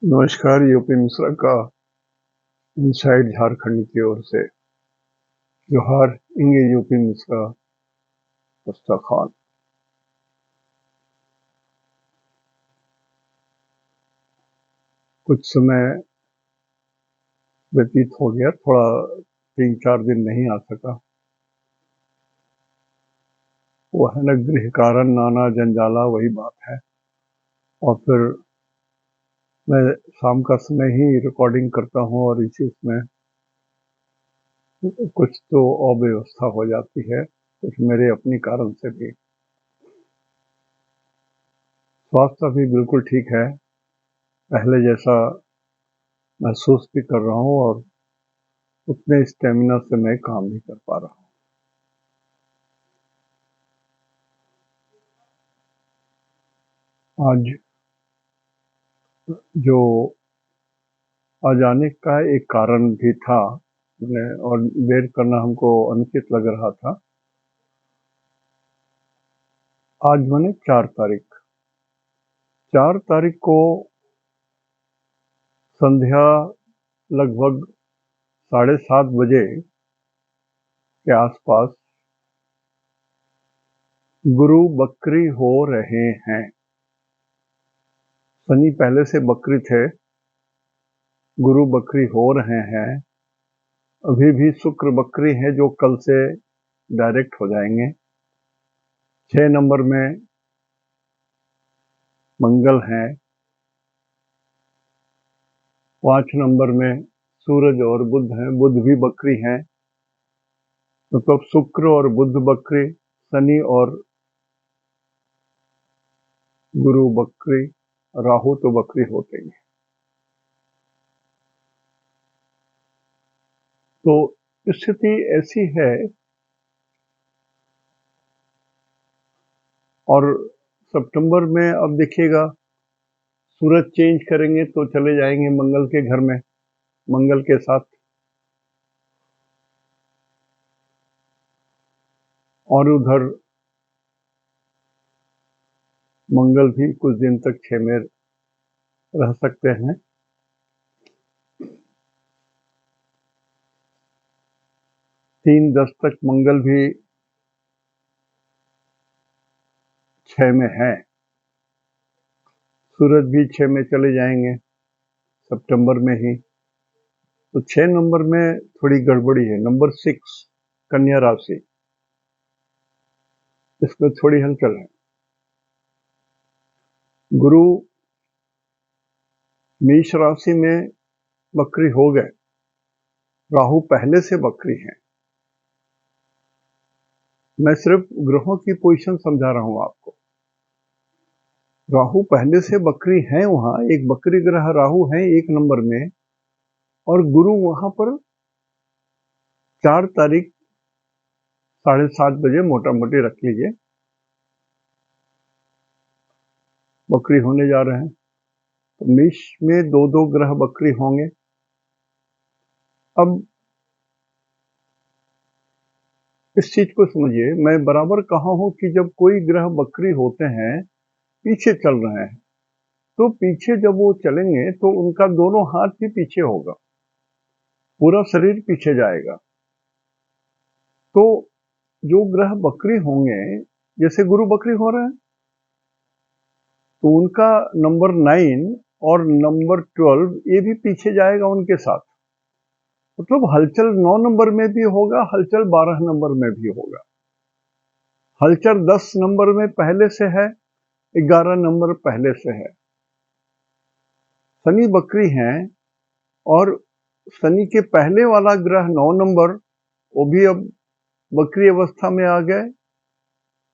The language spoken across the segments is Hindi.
नमस्कार, यूपी मिश्रा का इनसाइड झारखंड की ओर से जोहार। इंगे यूपी मिश्रा मुस्ता खान। कुछ समय व्यतीत हो गया, थोड़ा 3-4 दिन नहीं आ सका। वो है न, गृह कारण नाना जंजाला, वही बात है। और फिर मैं शाम का समय ही रिकॉर्डिंग करता हूँ और इसी में कुछ तो अव्यवस्था हो जाती है, कुछ मेरे अपने कारण से भी। स्वास्थ्य भी बिल्कुल ठीक है, पहले जैसा महसूस भी कर रहा हूँ और उतने स्टेमिना से मैं काम भी कर पा रहा हूँ। आज जो आ जाने का एक कारण भी था और वेट करना हमको अनुचित लग रहा था। आज मैंने 4 तारीख को संध्या लगभग 7:30 बजे के आसपास गुरु बकरी हो रहे हैं। शनि पहले से बकरी थे, गुरु बकरी हो रहे हैं। अभी भी शुक्र बकरी है जो कल से डायरेक्ट हो जाएंगे। 6 नंबर में मंगल हैं, 5 नंबर में सूरज और बुध हैं, बुध भी बकरी हैं। मतलब शुक्र और बुध बकरी, शनि और गुरु बकरी, राहु तो बकरी होते ही हैं। तो स्थिति ऐसी है। और सितंबर में अब देखिएगा, सूरज चेंज करेंगे तो चले जाएंगे मंगल के घर में, मंगल के साथ। और उधर मंगल भी कुछ दिन तक 6 में रह सकते हैं। 3-10 तक मंगल भी 6 में है। सूरज भी 6 में चले जाएंगे सितंबर में ही। तो 6 नंबर में थोड़ी गड़बड़ी है। नंबर 6 कन्या राशि, इसमें थोड़ी हलचल है। गुरु मेष राशि में बकरी हो गए, राहु पहले से बकरी हैं। मैं सिर्फ ग्रहों की पोजीशन समझा रहा हूं आपको। राहु पहले से बकरी हैं, वहां एक बकरी ग्रह राहु है 1 नंबर में, और गुरु वहां पर 4 तारीख 7:30 बजे मोटा मोटी रख लीजिए बकरी होने जा रहे हैं। तो मेष में 2-2 ग्रह बकरी होंगे। अब इस चीज को समझिए, मैं बराबर कहा हूं कि जब कोई ग्रह बकरी होते हैं, पीछे चल रहे हैं, तो पीछे जब वो चलेंगे तो उनका दोनों हाथ भी पीछे होगा, पूरा शरीर पीछे जाएगा। तो जो ग्रह बकरी होंगे, जैसे गुरु बकरी हो रहे हैं, तो उनका नंबर 9 और नंबर 12 ये भी पीछे जाएगा उनके साथ। मतलब हलचल 9 नंबर में भी होगा, हलचल 12 नंबर में भी होगा। हलचल 10 नंबर में पहले से है, 11 नंबर पहले से है। शनि बकरी हैं, और शनि के पहले वाला ग्रह 9 नंबर, वो भी अब बकरी अवस्था में आ गए।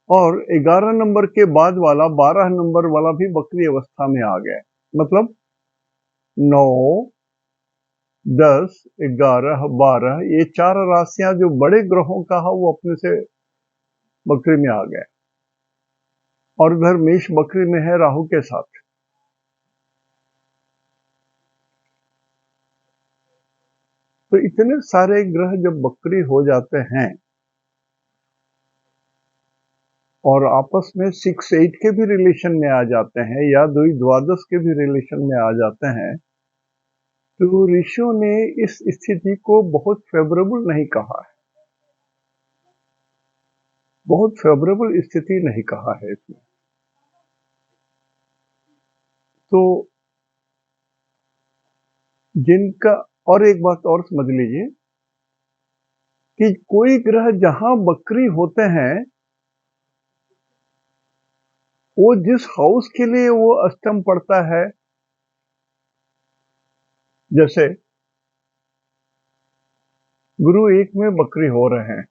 और 11 नंबर के बाद वाला 12 नंबर वाला भी बकरी अवस्था में आ गए। मतलब 9, 10, 11, 12, ये 4 राशियां जो बड़े ग्रहों का है वो अपने से बकरी में आ गए। और उधर मेष बकरी में है राहु के साथ। तो इतने सारे ग्रह जब बकरी हो जाते हैं, और आपस में 6-8 के भी रिलेशन में आ जाते हैं या द्वादश के भी रिलेशन में आ जाते हैं, तो ऋषियों ने इस स्थिति को बहुत फेवरेबल नहीं कहा है, बहुत फेवरेबल स्थिति नहीं कहा है इसमें। तो जिनका, और एक बात और समझ लीजिए कि कोई ग्रह जहां वक्री होते हैं, वो जिस हाउस के लिए वो अष्टम पड़ता है, जैसे गुरु 1 में वक्री हो रहे हैं,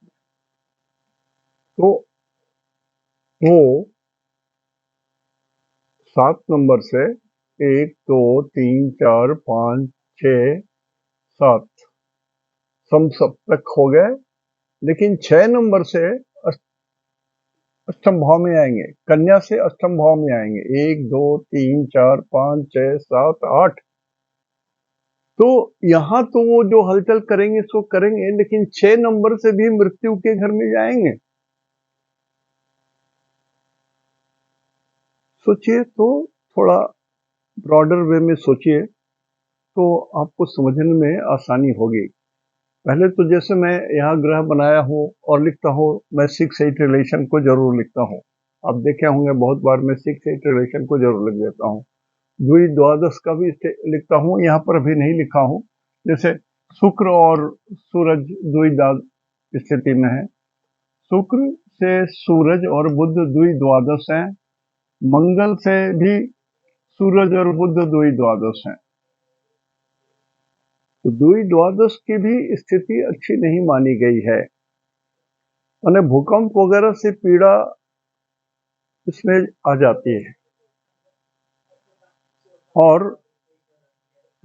तो वो 7 नंबर से 1 2 3 4 5 6 7 तक हो गए, लेकिन 6 नंबर से अष्टम भाव में आएंगे, कन्या से अष्टम भाव में आएंगे, 1 2 3 4 5 6 7 8। तो यहां तो वो जो हलचल करेंगे सो करेंगे, लेकिन 6 नंबर से भी मृत्यु के घर में जाएंगे। सोचिए, तो थोड़ा ब्रॉडर वे में सोचिए तो आपको समझने में आसानी होगी। पहले तो जैसे मैं यहाँ ग्रह बनाया हूँ और लिखता हूँ, मैं 6-8 रिलेशन को जरूर लिखता हूँ। आप देखे होंगे बहुत बार मैं 6-8 रिलेशन को जरूर लिख देता हूँ। द्वादश का भी लिखता हूँ, यहाँ पर अभी नहीं लिखा हूँ। जैसे शुक्र और सूरज द्विदाद स्थिति में है, शुक्र से सूरज और बुध द्वादश है, मंगल से भी सूरज और बुध द्वादश है। तो द्वादश की भी स्थिति अच्छी नहीं मानी गई है, माने भूकंप वगैरह से पीड़ा इसमें आ जाती है, और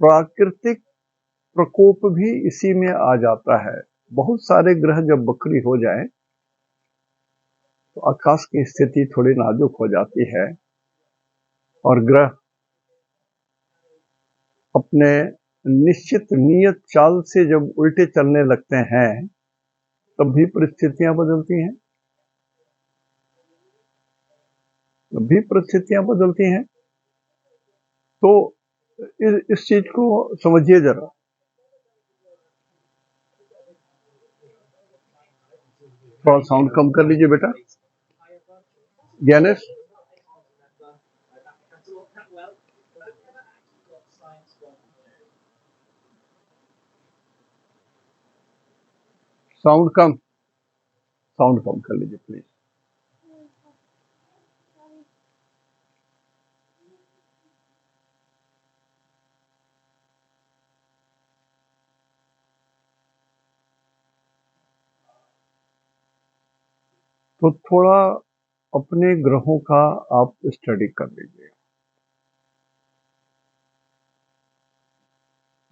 प्राकृतिक प्रकोप भी इसी में आ जाता है। बहुत सारे ग्रह जब वक्री हो जाएं तो आकाश की स्थिति थोड़ी नाजुक हो जाती है, और ग्रह अपने निश्चित नियत चाल से जब उल्टे चलने लगते हैं तब भी परिस्थितियां बदलती हैं, तब भी परिस्थितियां बदलती हैं। तो इस चीज को समझिए जरा। थोड़ा साउंड कम कर लीजिए बेटा। ज्ञानेश, साउंड कम कर लीजिए प्लीज। तो थोड़ा अपने ग्रहों का आप स्टडी कर लीजिए।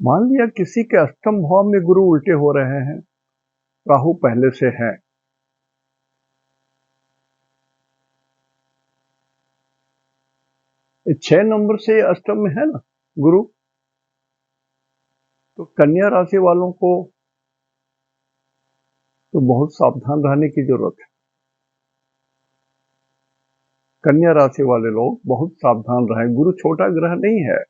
मान लिया किसी के अष्टम भाव में गुरु उल्टे हो रहे हैं, राहु पहले से है, ये 6 नंबर से अष्टम में है ना गुरु, तो कन्या राशि वालों को तो बहुत सावधान रहने की जरूरत है। कन्या राशि वाले लोग बहुत सावधान रहें। गुरु छोटा ग्रह नहीं है।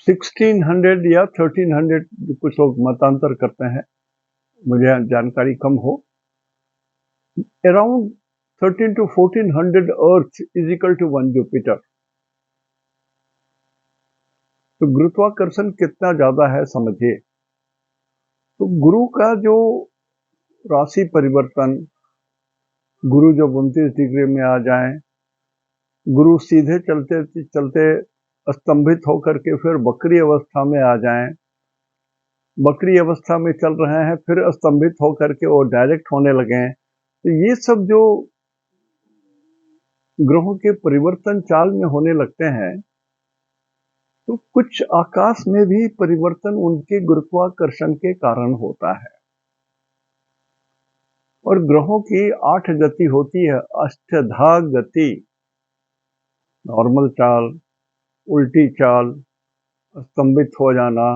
1600 या 1300 कुछ लोग मतांतर करते हैं, मुझे जानकारी कम हो। Around 13 to 1400 earth is equal to 1 Jupiter. तो गुरुत्वाकर्षण कितना ज्यादा है समझिए। तो गुरु का जो राशि परिवर्तन, गुरु जब 29 डिग्री में आ जाए, गुरु सीधे चलते चलते स्तंभित होकर के फिर वक्री अवस्था में आ जाएं, वक्री अवस्था में चल रहे हैं, फिर स्तंभित होकर के वो डायरेक्ट होने लगे, तो ये सब जो ग्रहों के परिवर्तन चाल में होने लगते हैं, तो कुछ आकाश में भी परिवर्तन उनके गुरुत्वाकर्षण के कारण होता है। और ग्रहों की 8 गति होती है, अष्टधा गति, नॉर्मल चाल, उल्टी चाल, स्तंभित हो जाना,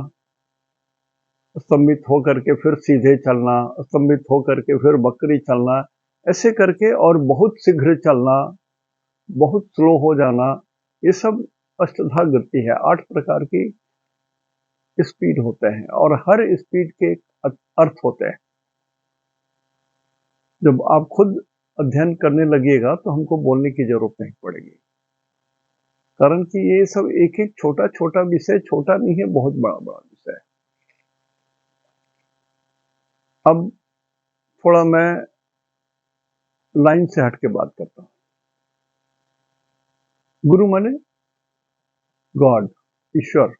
स्तंभित होकर के फिर सीधे चलना, स्तंभित होकर के फिर वक्री चलना, ऐसे करके, और बहुत शीघ्र चलना, बहुत स्लो हो जाना, ये सब अष्टधा गति है। 8 प्रकार की स्पीड होते हैं और हर स्पीड के अर्थ होते हैं। जब आप खुद अध्ययन करने लगिएगा तो हमको बोलने की जरूरत नहीं पड़ेगी, कारण कि ये सब एक एक छोटा छोटा विषय छोटा नहीं है, बहुत बड़ा बड़ा विषय है। अब थोड़ा मैं लाइन से हट के बात करता हूं। गुरु माने गॉड, ईश्वर।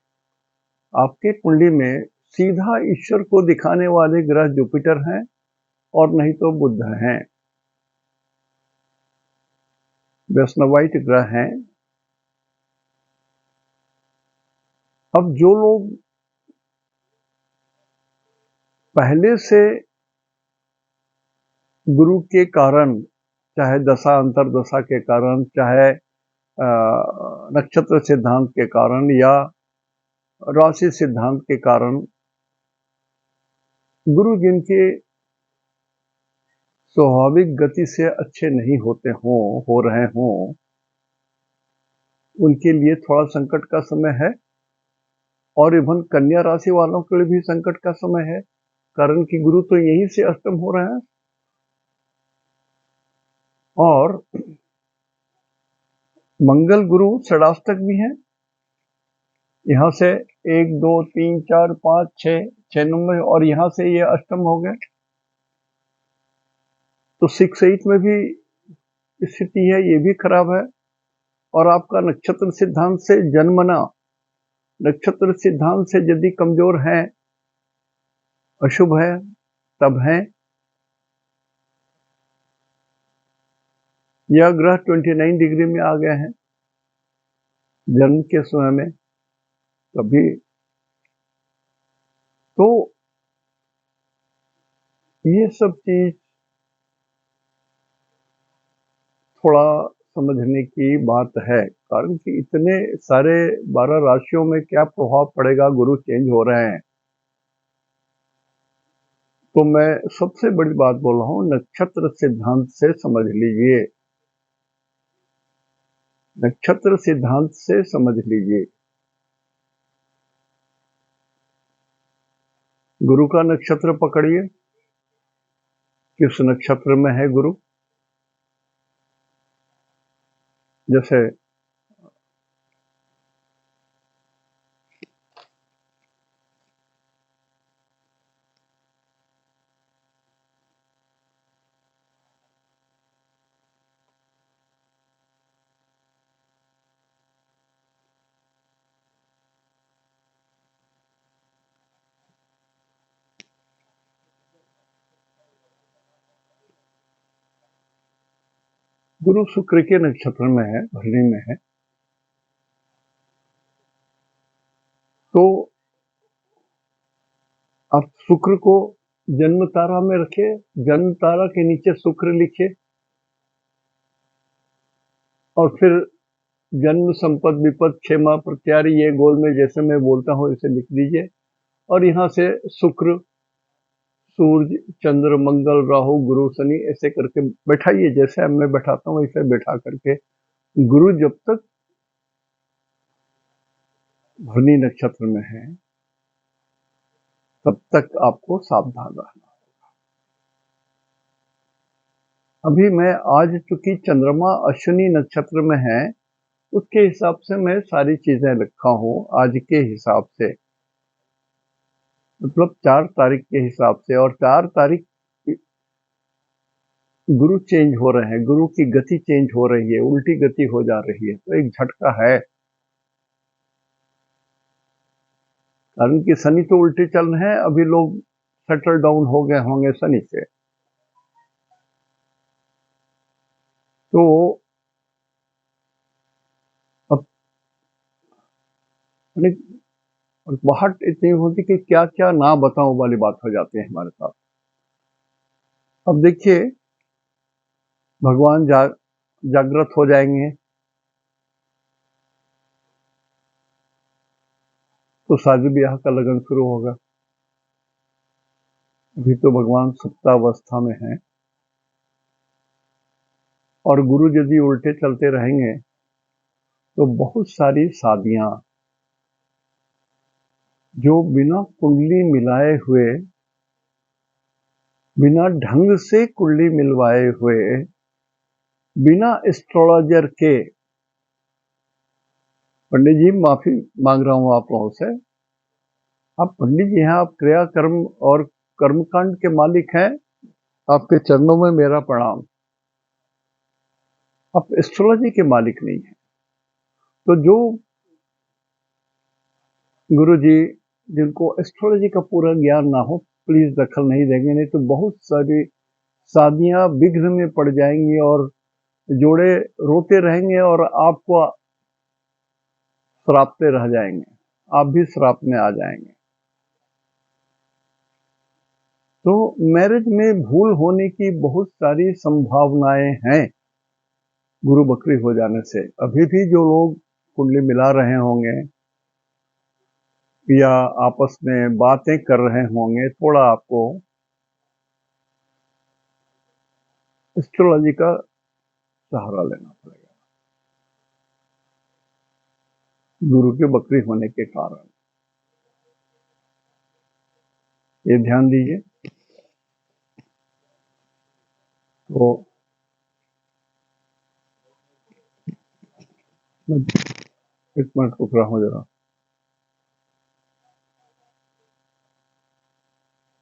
आपके कुंडली में सीधा ईश्वर को दिखाने वाले ग्रह जुपिटर हैं और नहीं तो बुध हैं, वैष्णवाइट ग्रह हैं। अब जो लोग पहले से गुरु के कारण, चाहे दशा अंतरदशा के कारण, चाहे नक्षत्र सिद्धांत के कारण या राशि सिद्धांत के कारण, गुरु जिनके स्वाभाविक गति से अच्छे नहीं होते हों, हो रहे हों, उनके लिए थोड़ा संकट का समय है। और इवन कन्या राशि वालों के लिए भी संकट का समय है, कारण कि गुरु तो यहीं से अष्टम हो रहे हैं। और मंगल गुरु षडाष्टक भी हैं, यहां से 1 2 3 4 5 6 नंबर, और यहां से ये अष्टम हो गए, तो 6 8 में भी स्थिति है, ये भी खराब है। और आपका नक्षत्र सिद्धांत से जन्मना, नक्षत्र सिद्धांत से यदि कमजोर है, अशुभ है, तब है। यह ग्रह 29 डिग्री में आ गए हैं जन्म के समय में, तभी तो ये सब चीज थोड़ा समझने की बात है, कारण कि इतने सारे 12 राशियों में क्या प्रभाव पड़ेगा, गुरु चेंज हो रहे हैं। तो मैं सबसे बड़ी बात बोल रहा हूं, नक्षत्र सिद्धांत से समझ लीजिए, नक्षत्र सिद्धांत से समझ लीजिए। गुरु का नक्षत्र पकड़िए, किस नक्षत्र में है गुरु। जैसे गुरु शुक्र के नक्षत्र में है, भरणी में है, तो आप शुक्र को जन्म तारा में रखिए, जन्म तारा के नीचे शुक्र लिखिए, और फिर जन्म संपद विपद क्षेमा प्रत्यारी, ये गोल में जैसे मैं बोलता हूं इसे लिख दीजिए। और यहां से शुक्र, सूर्य, चंद्र, मंगल, राहु, गुरु, शनि ऐसे करके बैठाइए, जैसे अब मैं बैठाता हूं ऐसे बैठा करके। गुरु जब तक भरणी नक्षत्र में है तब तक आपको सावधान रहना। अभी मैं आज चूंकि चंद्रमा अश्विनी नक्षत्र में है, उसके हिसाब से मैं सारी चीजें लिखा हूं, आज के हिसाब से, मतलब 4 तारीख के हिसाब से। और 4 तारीख गुरु चेंज हो रहे हैं, गुरु की गति चेंज हो रही है, उल्टी गति हो जा रही है, तो एक झटका है। कारण कि शनि तो उल्टे चल रहे हैं, अभी लोग सेटल डाउन हो गए होंगे शनि से, तो अब बाहट इतनी होती कि क्या क्या ना बताऊं वाली बात हो जाती है हमारे साथ। अब देखिए, भगवान जागृत हो जाएंगे तो शादी ब्याह का लगन शुरू होगा। अभी तो भगवान सुप्तावस्था में है, और गुरु यदि उल्टे चलते रहेंगे तो बहुत सारी शादियां जो बिना कुंडली मिलाए हुए, बिना ढंग से कुंडली मिलवाए हुए, बिना एस्ट्रोलॉजर के, पंडित जी माफी मांग रहा हूं आप लोगों से, आप पंडित जी हैं, आप क्रिया कर्म और कर्मकांड के मालिक हैं, आपके चरणों में मेरा प्रणाम। आप एस्ट्रोलॉजी के मालिक नहीं हैं। तो जो गुरु जी जिनको एस्ट्रोलॉजी का पूरा ज्ञान ना हो, प्लीज दखल नहीं देंगे, नहीं तो बहुत सारी शादियां विघ्न में पड़ जाएंगी और जोड़े रोते रहेंगे और आपको श्रापते रह जाएंगे, आप भी श्राप में आ जाएंगे। तो मैरिज में भूल होने की बहुत सारी संभावनाएं हैं गुरु बकरी हो जाने से। अभी भी जो लोग कुंडली मिला रहे होंगे या आपस में बातें कर रहे होंगे, थोड़ा आपको एस्ट्रोलॉजी का सहारा लेना पड़ेगा, गुरु के बकरी होने के कारण। ये ध्यान दीजिए। तो एक मिनट रुक रहा हूँ जरा।